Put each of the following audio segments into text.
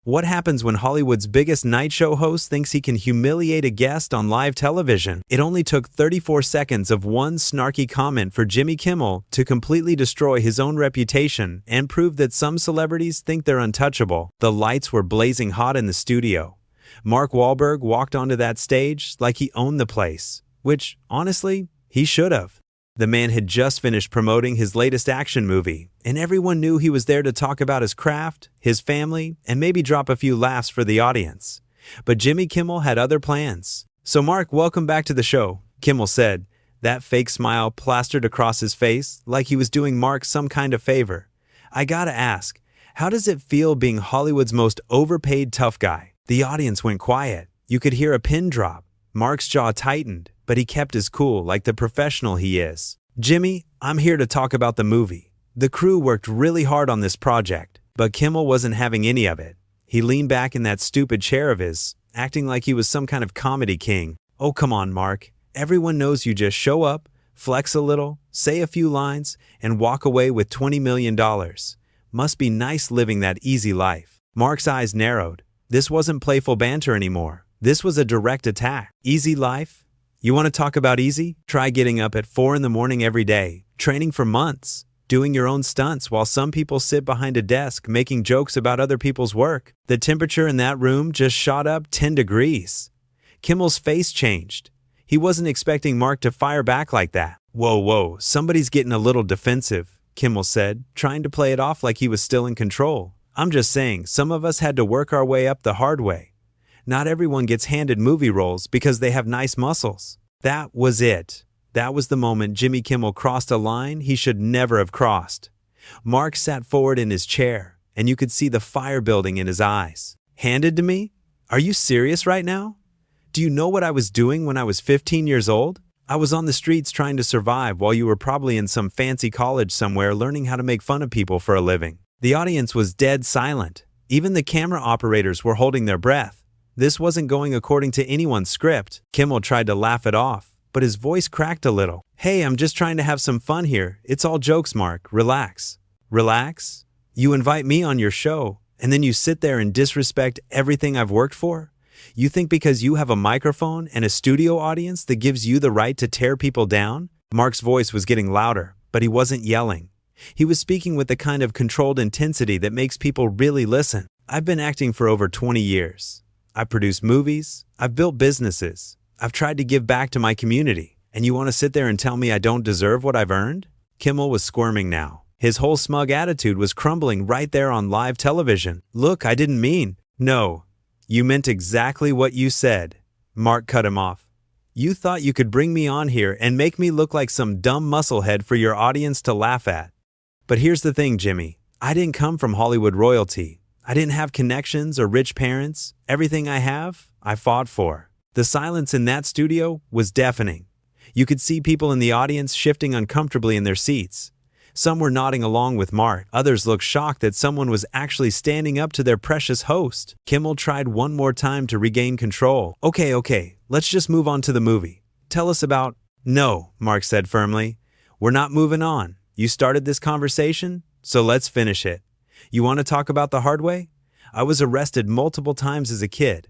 What happens when Hollywood's biggest night show host thinks he can humiliate a guest on live television? It only took 34 seconds of one snarky comment for Jimmy Kimmel to completely destroy his own reputation and prove that some celebrities think they're untouchable. The lights were blazing hot in the studio. Mark Wahlberg walked onto that stage like he owned the place, which, honestly, he should have. The man had just finished promoting his latest action movie, and everyone knew he was there to talk about his craft, his family, and maybe drop a few laughs for the audience. But Jimmy Kimmel had other plans. "So Mark, welcome back to the show," Kimmel said, that fake smile plastered across his face like he was doing Mark some kind of favor. "I gotta ask, how does it feel being Hollywood's most overpaid tough guy?" The audience went quiet. You could hear a pin drop. Mark's jaw tightened, but he kept his cool like the professional he is. "Jimmy, I'm here to talk about the movie. The crew worked really hard on this project." But Kimmel wasn't having any of it. He leaned back in that stupid chair of his, acting like he was some kind of comedy king. "Oh, come on, Mark. Everyone knows you just show up, flex a little, say a few lines, and walk away with $20 million. Must be nice living that easy life." Mark's eyes narrowed. This wasn't playful banter anymore. This was a direct attack. Easy life? You want to talk about easy? Try getting up at 4 in the morning every day, training for months, doing your own stunts while some people sit behind a desk making jokes about other people's work. The temperature in that room just shot up 10 degrees. Kimmel's face changed. He wasn't expecting Mark to fire back like that. Whoa, somebody's getting a little defensive," Kimmel said, trying to play it off like he was still in control. "I'm just saying, some of us had to work our way up the hard way. Not everyone gets handed movie roles because they have nice muscles." That was it. That was the moment Jimmy Kimmel crossed a line he should never have crossed. Mark sat forward in his chair, and you could see the fire building in his eyes. "Handed to me? Are you serious right now? Do you know what I was doing when I was 15 years old? I was on the streets trying to survive while you were probably in some fancy college somewhere learning how to make fun of people for a living." The audience was dead silent. Even the camera operators were holding their breath. This wasn't going according to anyone's script. Kimmel tried to laugh it off, but his voice cracked a little. "Hey, I'm just trying to have some fun here. It's all jokes, Mark. Relax." "Relax? You invite me on your show, and then you sit there and disrespect everything I've worked for? You think because you have a microphone and a studio audience that gives you the right to tear people down?" Mark's voice was getting louder, but he wasn't yelling. He was speaking with the kind of controlled intensity that makes people really listen. "I've been acting for over 20 years. I've produced movies, I've built businesses, I've tried to give back to my community, and you want to sit there and tell me I don't deserve what I've earned?" Kimmel was squirming now. His whole smug attitude was crumbling right there on live television. "Look, I didn't mean..." "No, you meant exactly what you said," Mark cut him off. "You thought you could bring me on here and make me look like some dumb musclehead for your audience to laugh at. But here's the thing, Jimmy. I didn't come from Hollywood royalty. I didn't have connections or rich parents. Everything I have, I fought for." The silence in that studio was deafening. You could see people in the audience shifting uncomfortably in their seats. Some were nodding along with Mark. Others looked shocked that someone was actually standing up to their precious host. Kimmel tried one more time to regain control. Okay, let's just move on to the movie. Tell us about..." "No," Mark said firmly. "We're not moving on. You started this conversation, so let's finish it. You want to talk about the hard way? I was arrested multiple times as a kid.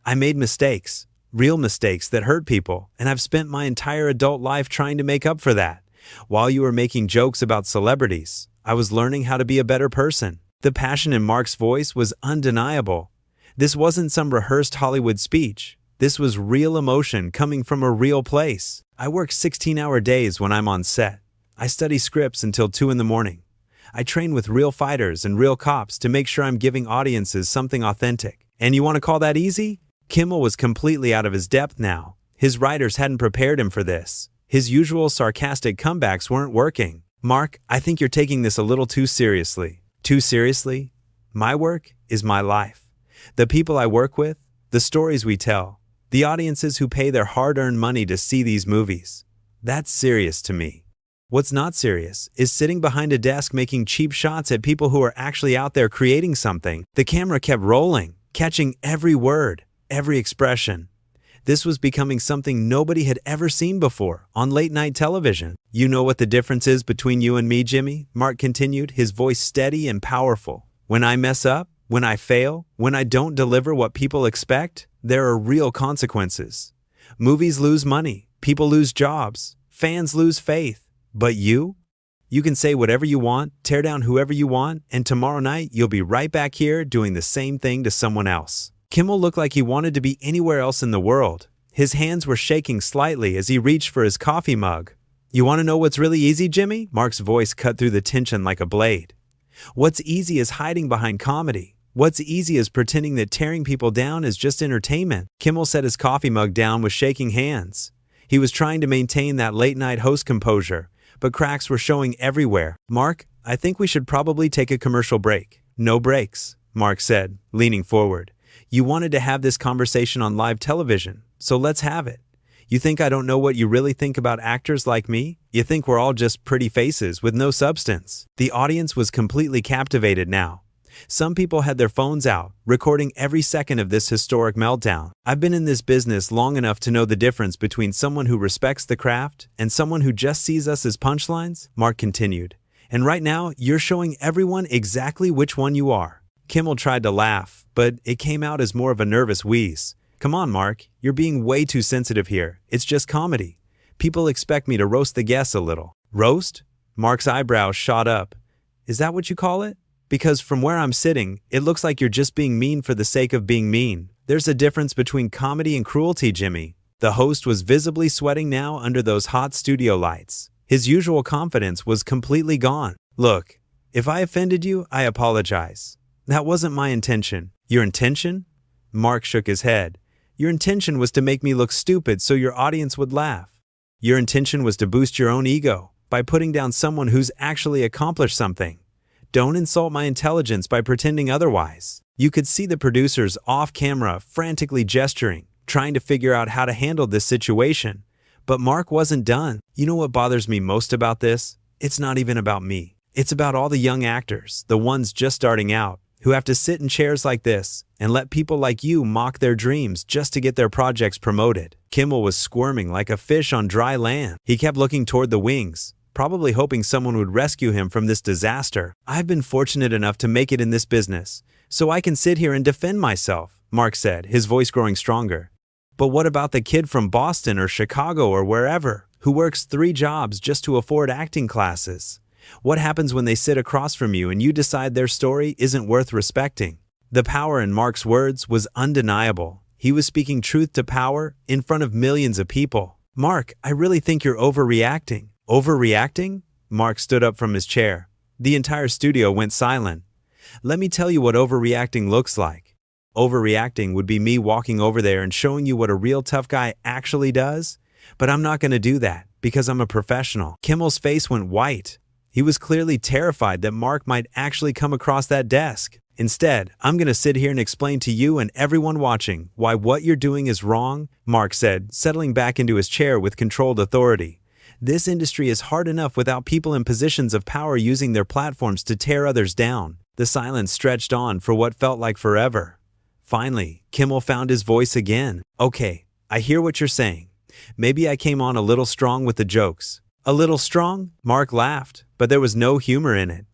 I made mistakes, real mistakes that hurt people, and I've spent my entire adult life trying to make up for that. While you were making jokes about celebrities, I was learning how to be a better person." The passion in Mark's voice was undeniable. This wasn't some rehearsed Hollywood speech. This was real emotion coming from a real place. "I work 16-hour days when I'm on set. I study scripts until 2 in the morning. I train with real fighters and real cops to make sure I'm giving audiences something authentic. And you want to call that easy?" Kimmel was completely out of his depth now. His writers hadn't prepared him for this. His usual sarcastic comebacks weren't working. "Mark, I think you're taking this a little too seriously." "Too seriously? My work is my life. The people I work with, the stories we tell, the audiences who pay their hard-earned money to see these movies. That's serious to me. What's not serious is sitting behind a desk making cheap shots at people who are actually out there creating something." The camera kept rolling, catching every word, every expression. This was becoming something nobody had ever seen before on late-night television. "You know what the difference is between you and me, Jimmy?" Mark continued, his voice steady and powerful. "When I mess up, When I fail, when I don't deliver what people expect, there are real consequences. Movies lose money, people lose jobs, fans lose faith. But you? You can say whatever you want, tear down whoever you want, and tomorrow night you'll be right back here doing the same thing to someone else. Kimmel looked like he wanted to be anywhere else in the world. His hands were shaking slightly as he reached for his coffee mug. You want to know what's really easy, Jimmy? Mark's voice cut through the tension like a blade. What's easy is hiding behind comedy. What's easy is pretending that tearing people down is just entertainment. Kimmel set his coffee mug down with shaking hands. He was trying to maintain that late-night host composure, but cracks were showing everywhere. Mark, I think we should probably take a commercial break. No breaks, Mark said, leaning forward. You wanted to have this conversation on live television, so let's have it. You think I don't know what you really think about actors like me? You think we're all just pretty faces with no substance? The audience was completely captivated now. Some people had their phones out, recording every second of this historic meltdown. I've been in this business long enough to know the difference between someone who respects the craft and someone who just sees us as punchlines, Mark continued. And right now, you're showing everyone exactly which one you are. Kimmel tried to laugh, but it came out as more of a nervous wheeze. Come on, Mark, you're being way too sensitive here. It's just comedy. People expect me to roast the guests a little. Roast? Mark's eyebrows shot up. Is that what you call it? Because from where I'm sitting, it looks like you're just being mean for the sake of being mean. There's a difference between comedy and cruelty, Jimmy. The host was visibly sweating now under those hot studio lights. His usual confidence was completely gone. Look, if I offended you, I apologize. That wasn't my intention. Your intention? Mark shook his head. Your intention was to make me look stupid so your audience would laugh. Your intention was to boost your own ego by putting down someone who's actually accomplished something. Don't insult my intelligence by pretending otherwise. You could see the producers off camera frantically gesturing, trying to figure out how to handle this situation. But Mark wasn't done. You know what bothers me most about this? It's not even about me. It's about all the young actors, the ones just starting out, who have to sit in chairs like this and let people like you mock their dreams just to get their projects promoted. Kimmel was squirming like a fish on dry land. He kept looking toward the wings, probably hoping someone would rescue him from this disaster. I've been fortunate enough to make it in this business, so I can sit here and defend myself, Mark said, his voice growing stronger. But what about the kid from Boston or Chicago or wherever, who works 3 jobs just to afford acting classes? What happens when they sit across from you and you decide their story isn't worth respecting? The power in Mark's words was undeniable. He was speaking truth to power in front of millions of people. Mark, I really think you're overreacting. Overreacting? Mark stood up from his chair. The entire studio went silent. Let me tell you what overreacting looks like. Overreacting would be me walking over there and showing you what a real tough guy actually does. But I'm not going to do that because I'm a professional. Kimmel's face went white. He was clearly terrified that Mark might actually come across that desk. Instead, I'm going to sit here and explain to you and everyone watching why what you're doing is wrong, Mark said, settling back into his chair with controlled authority. This industry is hard enough without people in positions of power using their platforms to tear others down. The silence stretched on for what felt like forever. Finally, Kimmel found his voice again. Okay, I hear what you're saying. Maybe I came on a little strong with the jokes. A little strong? Mark laughed, but there was no humor in it.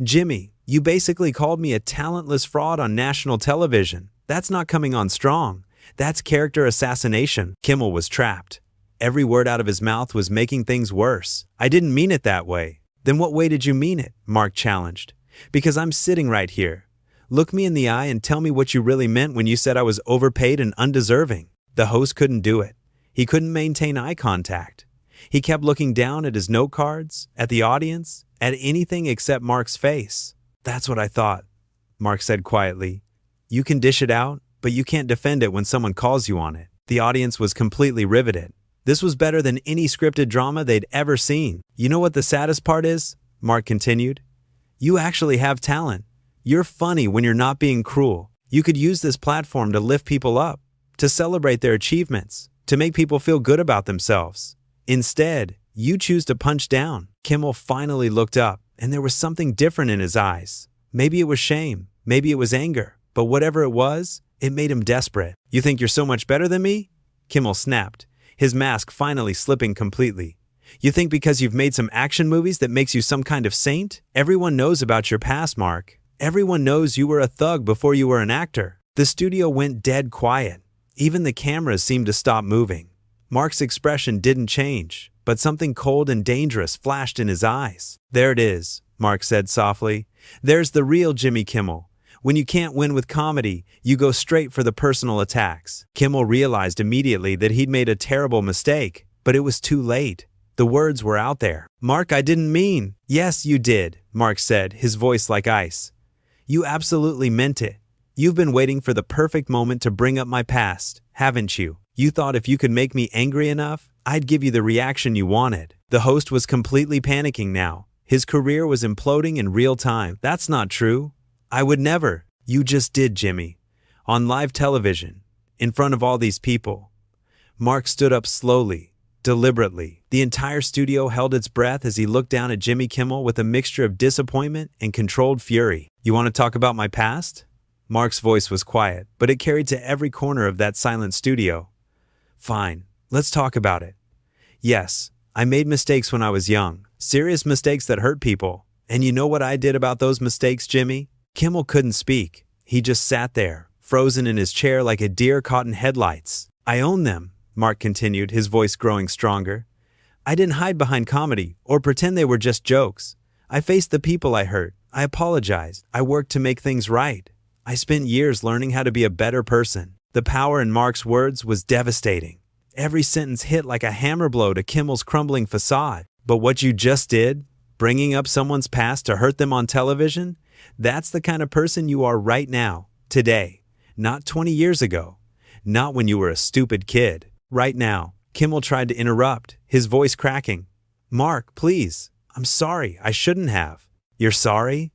Jimmy, you basically called me a talentless fraud on national television. That's not coming on strong. That's character assassination. Kimmel was trapped. Every word out of his mouth was making things worse. I didn't mean it that way. Then what way did you mean it? Mark challenged. Because I'm sitting right here. Look me in the eye and tell me what you really meant when you said I was overpaid and undeserving. The host couldn't do it. He couldn't maintain eye contact. He kept looking down at his note cards, at the audience, at anything except Mark's face. That's what I thought, Mark said quietly. You can dish it out, but you can't defend it when someone calls you on it. The audience was completely riveted. This was better than any scripted drama they'd ever seen. You know what the saddest part is? Mark continued. You actually have talent. You're funny when you're not being cruel. You could use this platform to lift people up, to celebrate their achievements, to make people feel good about themselves. Instead, you choose to punch down. Kimmel finally looked up, and there was something different in his eyes. Maybe it was shame, maybe it was anger, but whatever it was, it made him desperate. You think you're so much better than me? Kimmel snapped, his mask finally slipping completely. You think because you've made some action movies that makes you some kind of saint? Everyone knows about your past, Mark. Everyone knows you were a thug before you were an actor." The studio went dead quiet. Even the cameras seemed to stop moving. Mark's expression didn't change, but something cold and dangerous flashed in his eyes. "There it is," Mark said softly. "There's the real Jimmy Kimmel. When you can't win with comedy, you go straight for the personal attacks." Kimmel realized immediately that he'd made a terrible mistake, but it was too late. The words were out there. "Mark, I didn't mean." "Yes, you did," Mark said, his voice like ice. "You absolutely meant it. You've been waiting for the perfect moment to bring up my past, haven't you? You thought if you could make me angry enough, I'd give you the reaction you wanted." The host was completely panicking now. His career was imploding in real time. "That's not true. I would never." "You just did, Jimmy. On live television, in front of all these people." Mark stood up slowly, deliberately. The entire studio held its breath as he looked down at Jimmy Kimmel with a mixture of disappointment and controlled fury. "You want to talk about my past?" Mark's voice was quiet, but it carried to every corner of that silent studio. "Fine, let's talk about it. Yes, I made mistakes when I was young, serious mistakes that hurt people. And you know what I did about those mistakes, Jimmy?" Kimmel couldn't speak. He just sat there, frozen in his chair like a deer caught in headlights. "I own them," Mark continued, his voice growing stronger. "I didn't hide behind comedy or pretend they were just jokes. I faced the people I hurt. I apologized. I worked to make things right. I spent years learning how to be a better person." The power in Mark's words was devastating. Every sentence hit like a hammer blow to Kimmel's crumbling facade. "But what you just did, bringing up someone's past to hurt them on television, that's the kind of person you are right now, today. Not 20 years ago. Not when you were a stupid kid. Right now." Kimmel tried to interrupt, his voice cracking. "Mark, please. I'm sorry. I shouldn't have." "You're sorry?"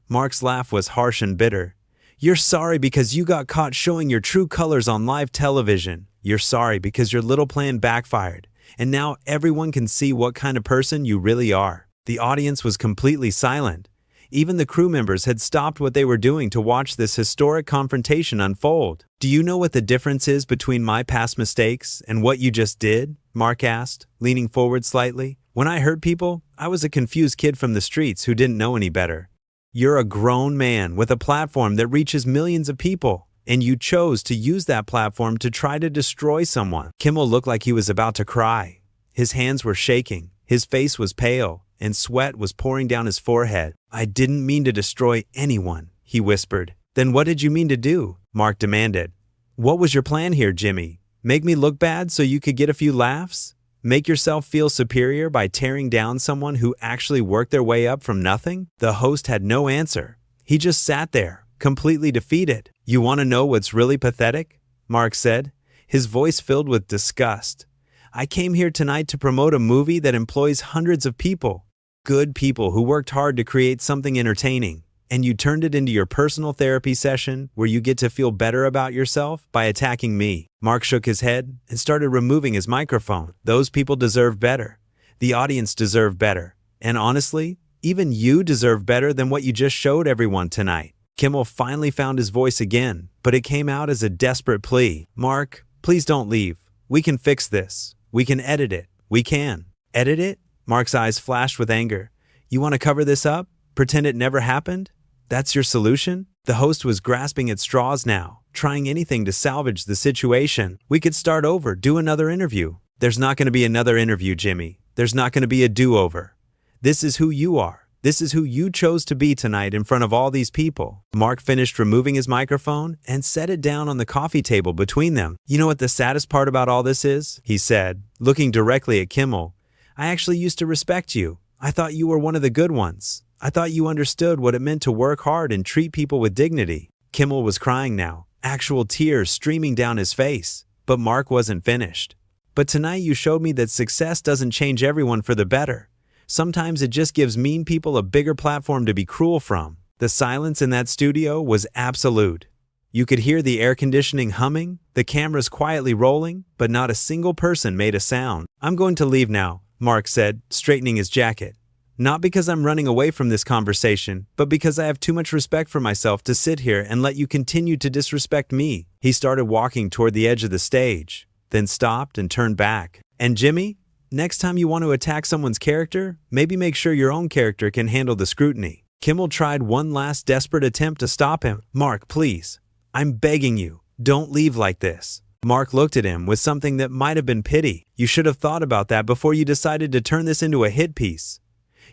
Mark's laugh was harsh and bitter. "You're sorry because you got caught showing your true colors on live television. You're sorry because your little plan backfired, and now everyone can see what kind of person you really are." The audience was completely silent. Even the crew members had stopped what they were doing to watch this historic confrontation unfold. "Do you know what the difference is between my past mistakes and what you just did?" Mark asked, leaning forward slightly. "When I hurt people, I was a confused kid from the streets who didn't know any better. You're a grown man with a platform that reaches millions of people, and you chose to use that platform to try to destroy someone." Kimmel looked like he was about to cry. His hands were shaking, his face was pale, and sweat was pouring down his forehead. "I didn't mean to destroy anyone," he whispered. "Then what did you mean to do?" Mark demanded. "What was your plan here, Jimmy? Make me look bad so you could get a few laughs? Make yourself feel superior by tearing down someone who actually worked their way up from nothing?" The host had no answer. He just sat there, completely defeated. "You want to know what's really pathetic?" Mark said, his voice filled with disgust. "I came here tonight to promote a movie that employs hundreds of people. Good people who worked hard to create something entertaining. And you turned it into your personal therapy session where you get to feel better about yourself by attacking me." Mark shook his head and started removing his microphone. "Those people deserve better. The audience deserved better. And honestly, even you deserve better than what you just showed everyone tonight." Kimmel finally found his voice again, but it came out as a desperate plea. "Mark, please don't leave. We can fix this. We can edit it. We can." "Edit it?" Mark's eyes flashed with anger. "You want to cover this up? Pretend it never happened? That's your solution?" The host was grasping at straws now, trying anything to salvage the situation. "We could start over, do another interview." "There's not going to be another interview, Jimmy. There's not going to be a do-over. This is who you are. This is who you chose to be tonight in front of all these people." Mark finished removing his microphone and set it down on the coffee table between them. "You know what the saddest part about all this is?" he said, looking directly at Kimmel. "I actually used to respect you. I thought you were one of the good ones. I thought you understood what it meant to work hard and treat people with dignity." Kimmel was crying now, actual tears streaming down his face. But Mark wasn't finished. "But tonight you showed me that success doesn't change everyone for the better. Sometimes it just gives mean people a bigger platform to be cruel from." The silence in that studio was absolute. You could hear the air conditioning humming, the cameras quietly rolling, but not a single person made a sound. "I'm going to leave now," Mark said, straightening his jacket. "Not because I'm running away from this conversation, but because I have too much respect for myself to sit here and let you continue to disrespect me." He started walking toward the edge of the stage, then stopped and turned back. "And Jimmy, next time you want to attack someone's character, maybe make sure your own character can handle the scrutiny." Kimmel tried one last desperate attempt to stop him. "Mark, please. I'm begging you. Don't leave like this." Mark looked at him with something that might have been pity. "You should have thought about that before you decided to turn this into a hit piece.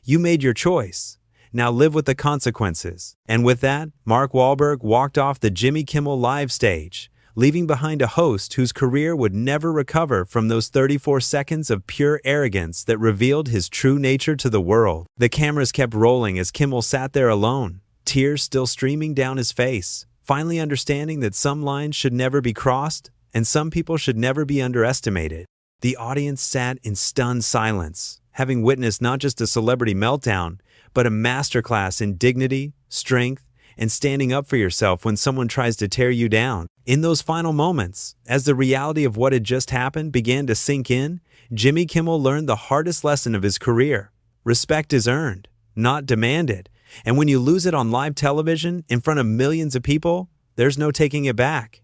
You made your choice. Now live with the consequences." And with that, Mark Wahlberg walked off the Jimmy Kimmel live stage, leaving behind a host whose career would never recover from those 34 seconds of pure arrogance that revealed his true nature to the world. The cameras kept rolling as Kimmel sat there alone, tears still streaming down his face, finally understanding that some lines should never be crossed and some people should never be underestimated. The audience sat in stunned silence, having witnessed not just a celebrity meltdown, but a masterclass in dignity, strength, and standing up for yourself when someone tries to tear you down. In those final moments, as the reality of what had just happened began to sink in, Jimmy Kimmel learned the hardest lesson of his career. Respect is earned, not demanded. And when you lose it on live television in front of millions of people, there's no taking it back.